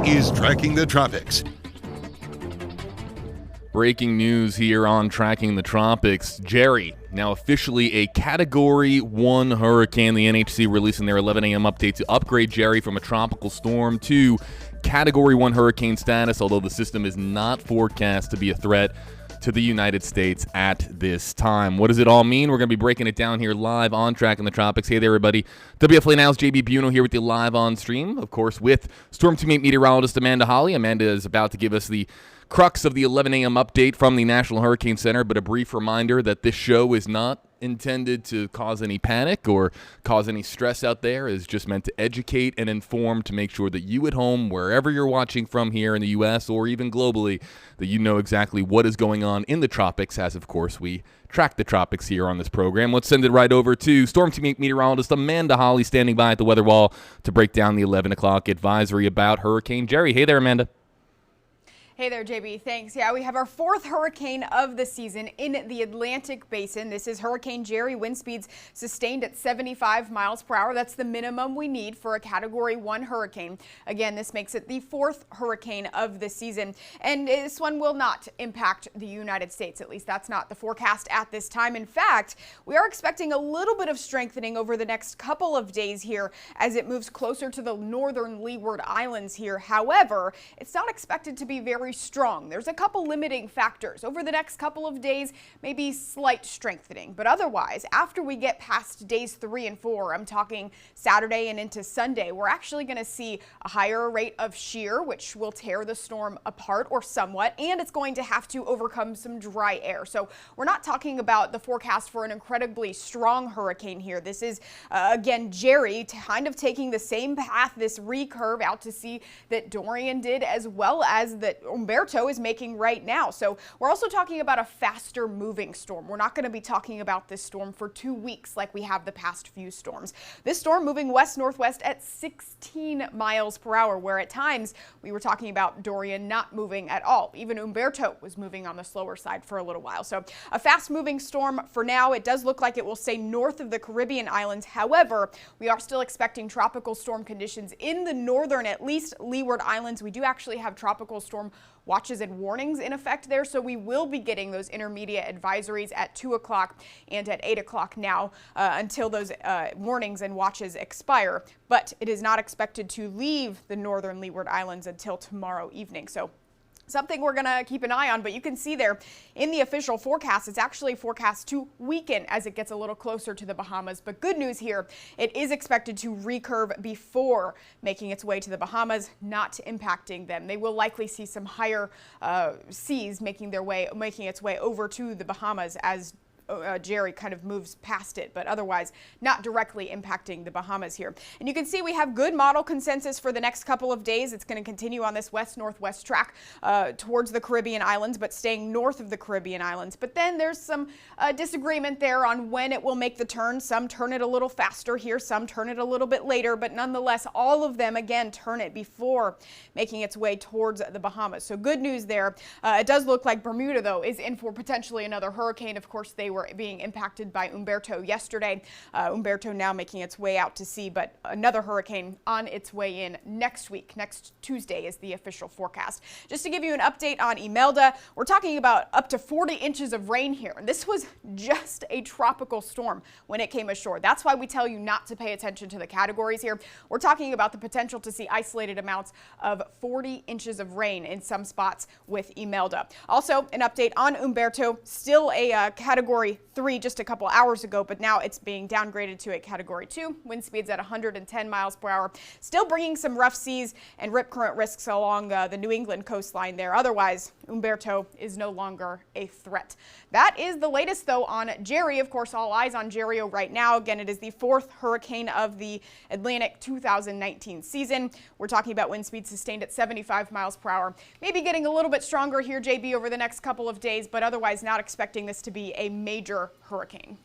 is Tracking the Tropics. Breaking news here on Tracking the Tropics. Jerry, now officially a Category 1 hurricane. The NHC releasing their 11 a.m. update to upgrade Jerry from a tropical storm to Category 1 hurricane status, although the system is not forecast to be a threat to the United States at this time. What does it all mean? We're going to be breaking it down here live on Tracking the Tropics. Hey there, everybody. WFLA Now's JB Buno here with you live on stream, of course, with Storm Teammate meteorologist Amanda Holly. Amanda is about to give us the crux of the 11 a.m. update from the National Hurricane Center, but a brief reminder that this show is not intended to cause any panic or cause any stress out there. It's just meant to educate and inform to make sure that you at home, wherever you're watching from here in the U.S. or even globally, that you know exactly what is going on in the tropics, as of course we track the tropics here on this program. Let's send it right over to Storm Team meteorologist Amanda Holly, standing by at the weather wall to break down the 11 o'clock advisory about Hurricane Jerry. Hey there, Amanda. Hey there, JB. Thanks. Yeah, we have our fourth hurricane of the season in the Atlantic Basin. This is Hurricane Jerry. Wind speeds sustained at 75 miles per hour. That's the minimum we need for a Category 1 hurricane. Again, this makes it the fourth hurricane of the season. And this one will not impact the United States. At least that's not the forecast at this time. In fact, we are expecting a little bit of strengthening over the next couple of days here as it moves closer to the northern Leeward Islands here. However, it's not expected to be very strong. There's a couple limiting factors. Over the next couple of days, maybe slight strengthening, but otherwise, after we get past days 3 and 4, I'm talking Saturday and into Sunday, we're actually going to see a higher rate of shear, which will tear the storm apart or somewhat, and it's going to have to overcome some dry air. So we're not talking about the forecast for an incredibly strong hurricane here. This is, again, Jerry kind of taking the same path, this recurve out to sea that Dorian did, as well as that Umberto is making right now. So we're also talking about a faster moving storm. We're not going to be talking about this storm for 2 weeks like we have the past few storms. This storm moving west-northwest at 16 miles per hour, where at times we were talking about Dorian not moving at all. Even Umberto was moving on the slower side for a little while. So a fast-moving storm for now. It does look like it will stay north of the Caribbean islands. However, we are still expecting tropical storm conditions in the northern, at least Leeward Islands. We do actually have tropical storm watches and warnings in effect there, so we will be getting those intermediate advisories at 2 o'clock and at 8 o'clock now until those warnings and watches expire. But it is not expected to leave the northern Leeward Islands until tomorrow evening. So something we're going to keep an eye on, but you can see there in the official forecast, it's actually forecast to weaken as it gets a little closer to the Bahamas. But good news here, it is expected to recurve before making its way to the Bahamas, not impacting them. They will likely see some higher seas making its way over to the Bahamas as Jerry kind of moves past it, but otherwise not directly impacting the Bahamas here. And you can see we have good model consensus for the next couple of days. It's going to continue on this west-northwest track towards the Caribbean islands, but staying north of the Caribbean islands. But then there's some disagreement there on when it will make the turn. Some turn it a little faster here, some turn it a little bit later, but nonetheless, all of them, again, turn it before making its way towards the Bahamas. So good news there. It does look like Bermuda, though, is in for potentially another hurricane. Of course, they were being impacted by Umberto yesterday. Umberto now making its way out to sea, but another hurricane on its way in next week. Next Tuesday is the official forecast. Just to give you an update on Imelda, we're talking about up to 40 inches of rain here. And this was just a tropical storm when it came ashore. That's why we tell you not to pay attention to the categories here. We're talking about the potential to see isolated amounts of 40 inches of rain in some spots with Imelda. Also, an update on Umberto, still a Category 3 just a couple hours ago, but now it's being downgraded to a Category 2. Wind speeds at 110 miles per hour. Still bringing some rough seas and rip current risks along the New England coastline there. Otherwise, Umberto is no longer a threat. That is the latest, though, on Jerry. Of course, all eyes on Jerry right now. Again, it is the fourth hurricane of the Atlantic 2019 season. We're talking about wind speeds sustained at 75 miles per hour. Maybe getting a little bit stronger here, JB, over the next couple of days, but otherwise not expecting this to be a major hurricane.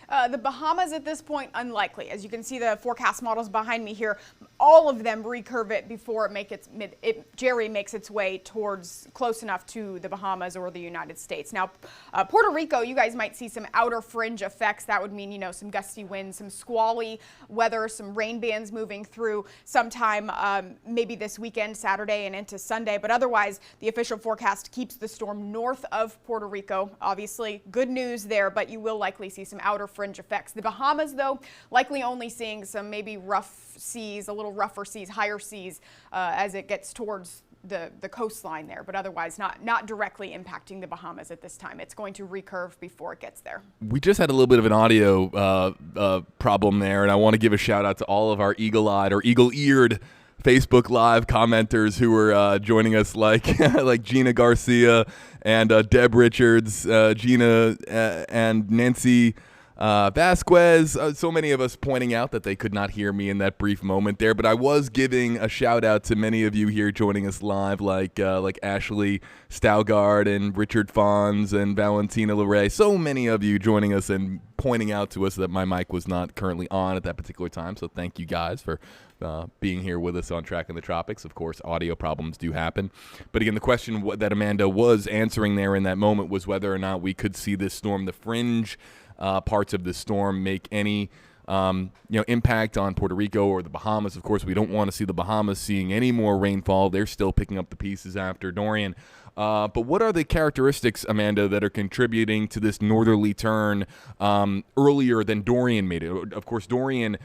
The Bahamas at this point, unlikely. As you can see the forecast models behind me here, all of them recurve it before Jerry makes its way towards close enough to the Bahamas or the United States. Now, Puerto Rico, you guys might see some outer fringe effects. That would mean, some gusty winds, some squally weather, some rain bands moving through sometime maybe this weekend, Saturday and into Sunday. But otherwise, the official forecast keeps the storm north of Puerto Rico. Obviously, good news there, but you will likely see some outer fringe effects. The Bahamas, though, likely only seeing some maybe rough seas, a little rougher seas, higher seas as it gets towards the coastline there, but otherwise not directly impacting the Bahamas at this time. It's going to recurve before it gets there. We just had a little bit of an audio problem there, and I want to give a shout out to all of our eagle-eyed or eagle-eared Facebook Live commenters who were joining us, like like Gina Garcia and Deb Richards, Gina and Nancy Vasquez, so many of us pointing out that they could not hear me in that brief moment there, but I was giving a shout out to many of you here joining us live, like Ashley Staugard and Richard Fons and Valentina LeRae. So many of you joining us and pointing out to us that my mic was not currently on at that particular time. So thank you guys for being here with us on Tracking the Tropics. Of course, audio problems do happen. But again, the question that Amanda was answering there in that moment was whether or not we could see this storm, the fringe parts of the storm, make any impact on Puerto Rico or the Bahamas. Of course, we don't want to see the Bahamas seeing any more rainfall. They're still picking up the pieces after Dorian. But what are the characteristics, Amanda, that are contributing to this northerly turn earlier than Dorian made it? Of course, Dorian,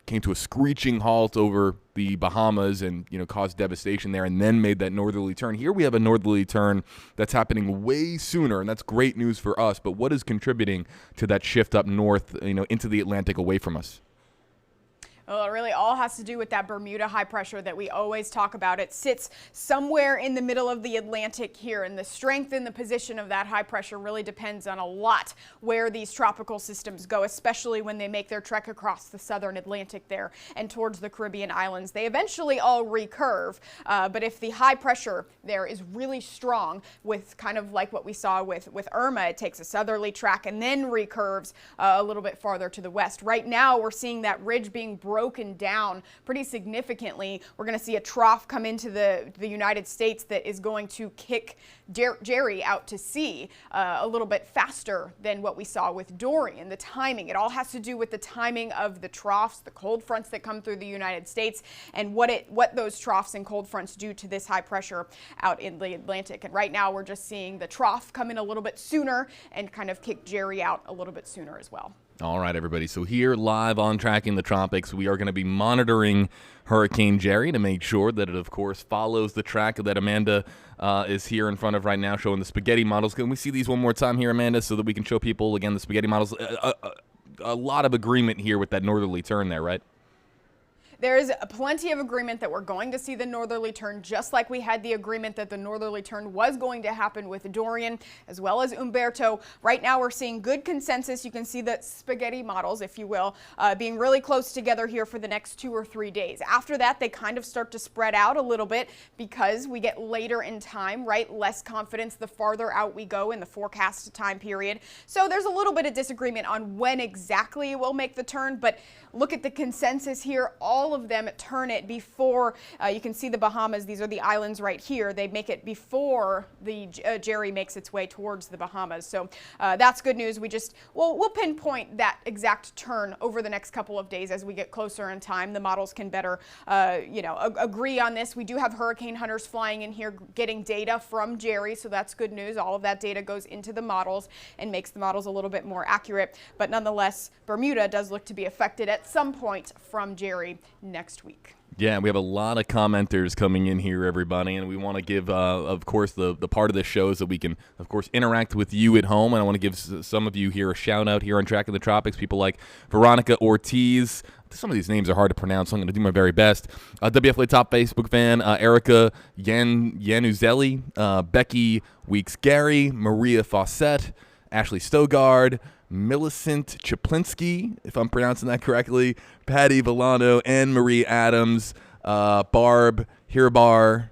came to a screeching halt over the Bahamas and caused devastation there, and then made that northerly turn. Here we have a northerly turn that's happening way sooner, and that's great news for us. But what is contributing to that shift up north, into the Atlantic away from us? Well, it really all has to do with that Bermuda high pressure that we always talk about. It sits somewhere in the middle of the Atlantic here, and the strength and the position of that high pressure really depends on a lot where these tropical systems go, especially when they make their trek across the southern Atlantic there and towards the Caribbean islands. They eventually all recurve, but if the high pressure there is really strong, with kind of like what we saw with Irma, it takes a southerly track and then recurves a little bit farther to the west. Right now, we're seeing that ridge being broken down pretty significantly. We're going to see a trough come into the United States that is going to kick Jerry out to sea a little bit faster than what we saw with Dorian. The timing, it all has to do with the timing of the troughs, the cold fronts that come through the United States, and what those troughs and cold fronts do to this high pressure out in the Atlantic. And right now we're just seeing the trough come in a little bit sooner and kind of kick Jerry out a little bit sooner as well. All right, everybody. So here live on Tracking the Tropics, we are going to be monitoring Hurricane Jerry to make sure that it, of course, follows the track that Amanda is here in front of right now, showing the spaghetti models. Can we see these one more time here, Amanda, so that we can show people, again, the spaghetti models? A lot of agreement here with that northerly turn there, right? There is plenty of agreement that we're going to see the northerly turn, just like we had the agreement that the northerly turn was going to happen with Dorian as well as Umberto. Right now we're seeing good consensus. You can see the spaghetti models, if you will, being really close together here for the next 2 or 3 days. After that, they kind of start to spread out a little bit because we get later in time, right? Less confidence the farther out we go in the forecast time period. So there's a little bit of disagreement on when exactly it will make the turn, but look at the consensus here. All of them turn it before, you can see the Bahamas, these are the islands right here. They make it before the Jerry makes its way towards the Bahamas. So that's good news. We'll pinpoint that exact turn over the next couple of days as we get closer in time. The models can better, agree on this. We do have hurricane hunters flying in here getting data from Jerry, so that's good news. All of that data goes into the models and makes the models a little bit more accurate. But nonetheless, Bermuda does look to be affected at some point from Jerry next week. Yeah, we have a lot of commenters coming in here, everybody, and we want to give, of course, the part of this show is that we can, of course, interact with you at home, and I want to give some of you here a shout-out here on Tracking the Tropics, people like Veronica Ortiz. Some of these names are hard to pronounce, so I'm going to do my very best. WFLA Top Facebook fan, Erica Yanuzelli, Becky Weeks-Gary, Maria Fawcett, Ashley Stogard, Millicent Chaplinsky, if I'm pronouncing that correctly, Patty Villano, Anne Marie Adams, Barb Hirabar,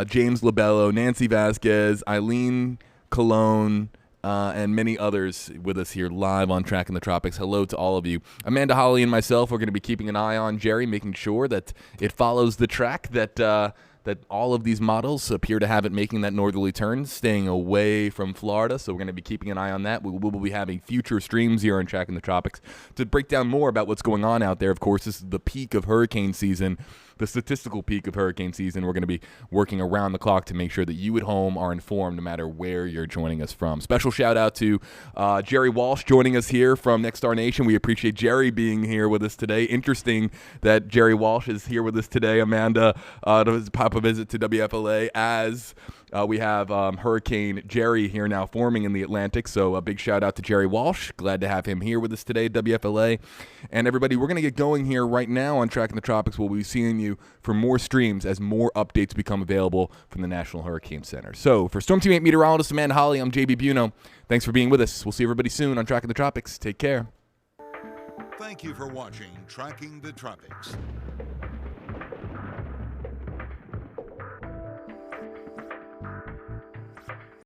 James Labello, Nancy Vasquez, Eileen Colon, and many others with us here live on Tracking the Tropics. Hello to all of you. Amanda, Holly, and myself are going to be keeping an eye on Jerry, making sure that it follows the track that all of these models appear to have it making that northerly turn, staying away from Florida. So we're going to be keeping an eye on that. We will be having future streams here on Tracking the Tropics to break down more about what's going on out there. Of course, this is the peak of hurricane season, the statistical peak of hurricane season. We're going to be working around the clock to make sure that you at home are informed no matter where you're joining us from. Special shout out to Jerry Walsh joining us here from Next Star Nation. We appreciate Jerry being here with us today. Interesting that Jerry Walsh is here with us today, Amanda, to pop a visit to WFLA as we have Hurricane Jerry here now forming in the Atlantic. So a big shout out to Jerry Walsh. Glad to have him here with us today at WFLA. And everybody, we're going to get going here right now on Tracking the Tropics. We'll be seeing you for more streams as more updates become available from the National Hurricane Center. So for Storm Team 8 meteorologist Amanda Holly, I'm JB Buno. Thanks for being with us. We'll see everybody soon on Tracking the Tropics. Take care. Thank you for watching Tracking the Tropics.